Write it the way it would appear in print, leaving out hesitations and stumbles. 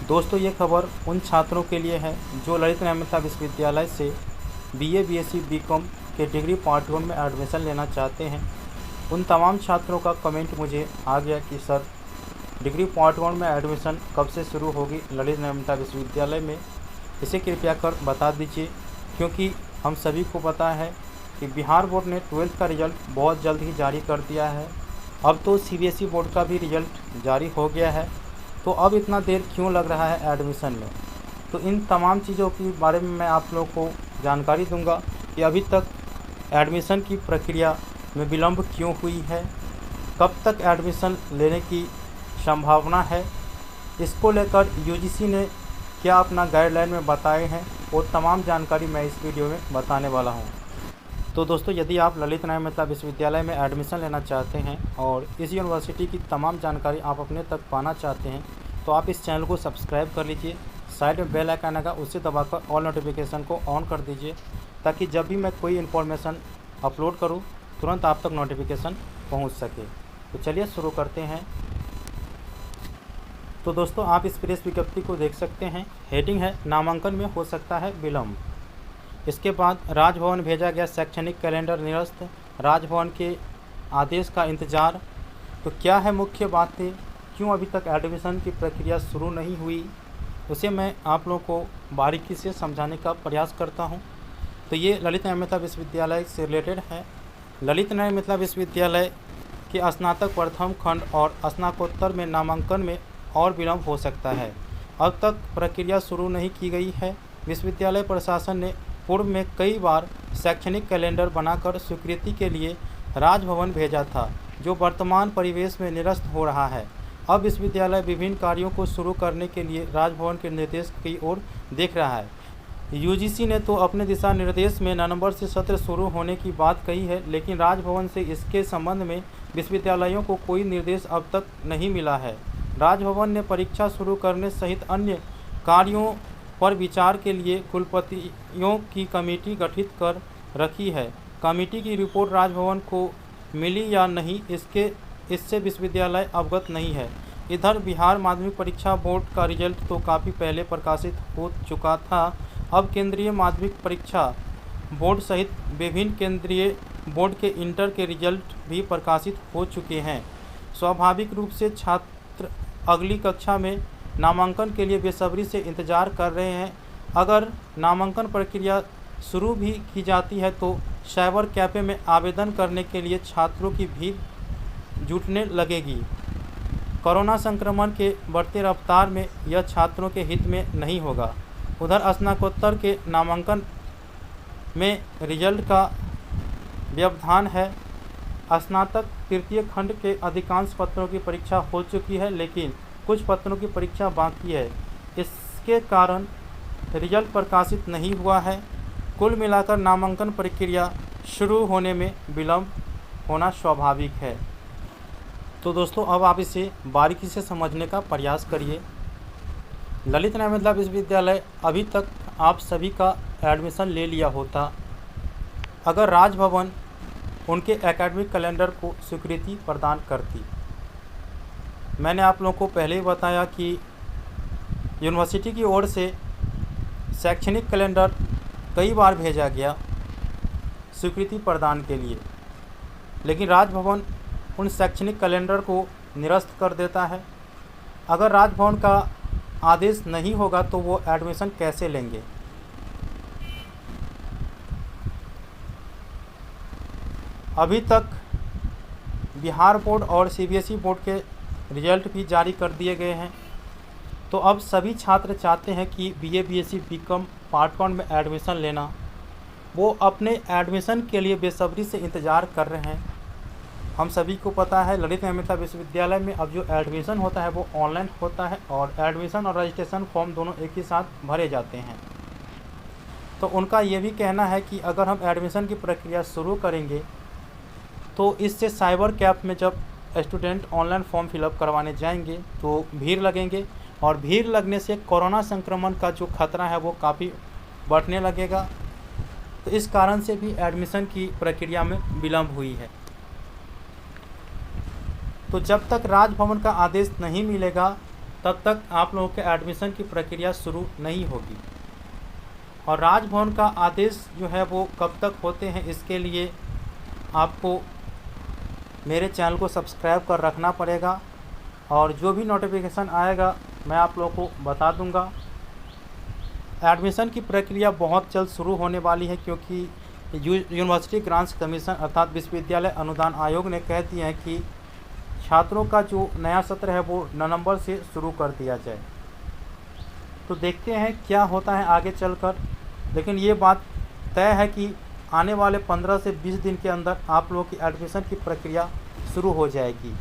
दोस्तों ये खबर उन छात्रों के लिए है जो ललित नारायण मिथिला विश्वविद्यालय से बीए, बीएससी, बीकॉम के डिग्री पार्ट 1 में एडमिशन लेना चाहते हैं। उन तमाम छात्रों का कमेंट मुझे आ गया कि सर डिग्री पार्ट 1 में एडमिशन कब से शुरू होगी ललित नारायण मिथिला विश्वविद्यालय में, इसे कृपया कर बता दीजिए। क्योंकि हम सभी को पता है कि बिहार बोर्ड ने 12th का रिज़ल्ट बहुत जल्द ही जारी कर दिया है। अब तो सीबीएसई बोर्ड का भी रिज़ल्ट जारी हो गया है, तो अब इतना देर क्यों लग रहा है एडमिशन में। तो इन तमाम चीज़ों के बारे में मैं आप लोगों को जानकारी दूंगा कि अभी तक एडमिशन की प्रक्रिया में विलम्ब क्यों हुई है, कब तक एडमिशन लेने की संभावना है, इसको लेकर यूजीसी ने क्या अपना गाइडलाइन में बताए हैं, वो तमाम जानकारी मैं इस वीडियो में बताने वाला हूँ। तो दोस्तों यदि आप ललित नारायण मिथिला विश्वविद्यालय में एडमिशन लेना चाहते हैं और इस यूनिवर्सिटी की तमाम जानकारी आप अपने तक पाना चाहते हैं तो आप इस चैनल को सब्सक्राइब कर लीजिए। साइड में बेल आइकन आएगा, उसे दबाकर ऑल नोटिफिकेशन को ऑन कर दीजिए ताकि जब भी मैं कोई इन्फॉर्मेशन अपलोड करूं तुरंत आप तक नोटिफिकेशन पहुंच सके। तो चलिए शुरू करते हैं। तो दोस्तों आप इस प्रेस विज्ञप्ति को देख सकते हैं। हेडिंग है नामांकन में हो सकता है विलम्ब। इसके बाद राजभवन भेजा गया शैक्षणिक कैलेंडर निरस्त, राजभवन के आदेश का इंतजार। तो क्या है मुख्य बातें, क्यों अभी तक एडमिशन की प्रक्रिया शुरू नहीं हुई, उसे मैं आप लोगों को बारीकी से समझाने का प्रयास करता हूं। तो ये ललित नारायण मिथिला विश्वविद्यालय से रिलेटेड है। ललित नारायण मिथिला विश्वविद्यालय के स्नातक प्रथम खंड और स्नातकोत्तर में नामांकन में और विलम्ब हो सकता है। अब तक प्रक्रिया शुरू नहीं की गई है। विश्वविद्यालय प्रशासन ने पूर्व में कई बार शैक्षणिक कैलेंडर बनाकर स्वीकृति के लिए राजभवन भेजा था, जो वर्तमान परिवेश में निरस्त हो रहा है। अब विश्वविद्यालय विभिन्न कार्यों को शुरू करने के लिए राजभवन के निर्देश की ओर देख रहा है। यूजीसी ने तो अपने दिशा निर्देश में नवंबर से सत्र शुरू होने की बात कही है, लेकिन राजभवन से इसके संबंध में विश्वविद्यालयों को कोई निर्देश अब तक नहीं मिला है। राजभवन ने परीक्षा शुरू करने सहित अन्य कार्यों पर विचार के लिए कुलपतियों की कमेटी गठित कर रखी है। कमेटी की रिपोर्ट राजभवन को मिली या नहीं, इससे विश्वविद्यालय अवगत नहीं है। इधर बिहार माध्यमिक परीक्षा बोर्ड का रिजल्ट तो काफ़ी पहले प्रकाशित हो चुका था। अब केंद्रीय माध्यमिक परीक्षा बोर्ड सहित विभिन्न केंद्रीय बोर्ड के इंटर के रिजल्ट भी प्रकाशित हो चुके हैं। स्वाभाविक रूप से छात्र अगली कक्षा में नामांकन के लिए बेसब्री से इंतजार कर रहे हैं। अगर नामांकन प्रक्रिया शुरू भी की जाती है तो साइबर कैफ़े में आवेदन करने के लिए छात्रों की भीड़ जुटने लगेगी। कोरोना संक्रमण के बढ़ते रफ्तार में यह छात्रों के हित में नहीं होगा। उधर स्नातकोत्तर के नामांकन में रिजल्ट का व्यवधान है। स्नातक तृतीय खंड के अधिकांश पत्रों की परीक्षा हो चुकी है, लेकिन कुछ पत्रों की परीक्षा बाकी है। इसके कारण रिजल्ट प्रकाशित नहीं हुआ है। कुल मिलाकर नामांकन प्रक्रिया शुरू होने में विलम्ब होना स्वाभाविक है। तो दोस्तों अब आप इसे बारीकी से समझने का प्रयास करिए। ललित नारायण मिथिला विश्वविद्यालय अभी तक आप सभी का एडमिशन ले लिया होता अगर राजभवन उनके एकेडमिक कैलेंडर को स्वीकृति प्रदान करती। मैंने आप लोगों को पहले ही बताया कि यूनिवर्सिटी की ओर से शैक्षणिक कैलेंडर कई बार भेजा गया स्वीकृति प्रदान के लिए, लेकिन राजभवन उन शैक्षणिक कैलेंडर को निरस्त कर देता है। अगर राजभवन का आदेश नहीं होगा तो वो एडमिशन कैसे लेंगे। अभी तक बिहार बोर्ड और सीबीएसई बोर्ड के रिजल्ट भी जारी कर दिए गए हैं। तो अब सभी छात्र चाहते हैं कि बीए, बीएससी, बीकॉम पार्ट 1 में एडमिशन लेना। वो अपने एडमिशन के लिए बेसब्री से इंतज़ार कर रहे हैं। हम सभी को पता है ललित नारायण मिथिला विश्वविद्यालय में अब जो एडमिशन होता है वो ऑनलाइन होता है और एडमिशन और रजिस्ट्रेशन फॉर्म दोनों एक ही साथ भरे जाते हैं। तो उनका ये भी कहना है कि अगर हम एडमिशन की प्रक्रिया शुरू करेंगे तो इससे साइबर कैफ़े में जब स्टूडेंट ऑनलाइन फॉर्म फिलअप करवाने जाएंगे तो भीड़ लगेंगे और भीड़ लगने से कोरोना संक्रमण का जो खतरा है वो काफ़ी बढ़ने लगेगा। तो इस कारण से भी एडमिशन की प्रक्रिया में विलम्ब हुई है। तो जब तक राजभवन का आदेश नहीं मिलेगा तब तक आप लोगों के एडमिशन की प्रक्रिया शुरू नहीं होगी। और राजभवन का आदेश जो है वो कब तक होते हैं, इसके लिए आपको मेरे चैनल को सब्सक्राइब कर रखना पड़ेगा, और जो भी नोटिफिकेशन आएगा मैं आप लोगों को बता दूंगा। एडमिशन की प्रक्रिया बहुत जल्द शुरू होने वाली है, क्योंकि यूनिवर्सिटी ग्रांट्स कमीशन अर्थात विश्वविद्यालय अनुदान आयोग ने कह दिया है कि छात्रों का जो नया सत्र है वो नवंबर से शुरू कर दिया जाए। तो देखते हैं क्या होता है आगे चलकर, लेकिन ये बात तय है कि आने वाले 15 से 20 दिन के अंदर आप लोगों की एडमिशन की प्रक्रिया शुरू हो जाएगी।